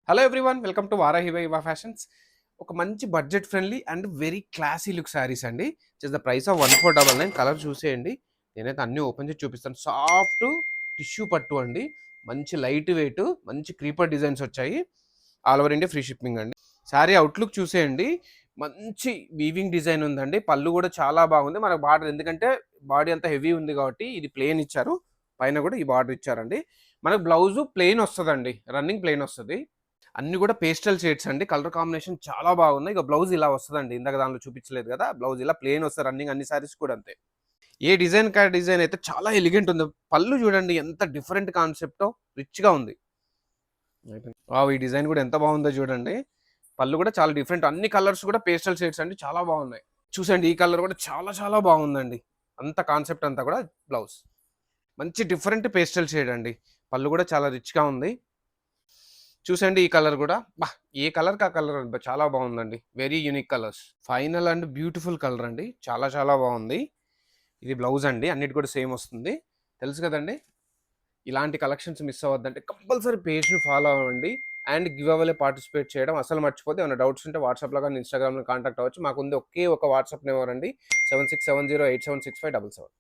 Hello everyone, welcome to Varahi Viva Fashions. ఒక మంచి budget friendly and very classy look saris అండి. Just the price of 1499. Colour చూసేయండి. నేనైతే అన్నీ ఓపెన్ చేసి చూపిస్తాను. సాఫ్ట్ టిష్యూ పట్టు అండి, మంచి లైట్ వెయిట్, మంచి క్రీపర్ డిజైన్స్ వచ్చాయి. All over India free shipping అండి. శారీ అవుట్లుక్ చూసేయండి. మంచి వీవింగ్ డిజైన్ ఉందండి. పళ్ళు కూడా చాలా బాగుంది. మనకు బార్డర్ ఎందుకంటే బాడీ అంతా హెవీ ఉంది కాబట్టి ఇది ప్లెయిన్ ఇచ్చారు. పైన కూడా ఈ బార్డర్ ఇచ్చారండి. మనకు బ్లౌజ్ ప్లెయిన్ వస్తుందండి, రన్నింగ్ ప్లెయిన్ వస్తుంది. అన్ని కూడా పేస్టల్ షేడ్స్ అండి. కలర్ కాంబినేషన్ చాలా బాగున్నాయి. ఇక బ్లౌజ్ ఇలా వస్తుందండి. ఇందాక దానిలో చూపించలేదు కదా, బ్లౌజ్ ఇలా ప్లెయిన్ వస్తుంది. రన్నింగ్ అన్ని సారీస్ కూడా అంతే. ఏ డిజైన్ కా డిజైన్ అయితే చాలా ఎలిగెంట్ ఉంది. పళ్ళు చూడండి ఎంత డిఫరెంట్ కాన్సెప్టో, రిచ్గా ఉంది. ఈ డిజైన్ కూడా ఎంత బాగుందో చూడండి. పళ్ళు కూడా చాలా డిఫరెంట్. అన్ని కలర్స్ కూడా పేస్టల్ షేడ్స్ అండి, చాలా బాగున్నాయి. చూసండి, ఈ కలర్ కూడా చాలా చాలా బాగుందండి. అంత కాన్సెప్ట్ అంతా కూడా బ్లౌజ్ మంచి డిఫరెంట్ పేస్టల్ షేడ్ అండి. పళ్ళు కూడా చాలా రిచ్గా ఉంది. చూసండి, ఈ కలర్ కూడా ఏ కలర్ కా కలర్ చాలా బాగుందండి. Very unique colours. Final and beautiful colour అండి, చాలా చాలా బాగుంది. ఇది బ్లౌజ్ అండి, అన్నిటి కూడా సేమ్ వస్తుంది. తెలుసు కదండి. ఇలాంటి కలెక్షన్స్ మిస్ అవ్వద్దంటే కంపల్సరీ పేజ్ని ఫాలో అవ్వండి. అండ్ గివ్ అవేలో పార్టిసిపేట్ చేయడం అసలు మర్చిపోతే. ఏమైనా డౌట్స్ ఉంటే వాట్సాప్లో కానీ ఇన్స్టాగ్రామ్లో కాంటాక్ట్ అవ్వచ్చు. మాకు ఉంది ఒకే ఒక వాట్సాప్ నెంబర్ అండి, 7670876577.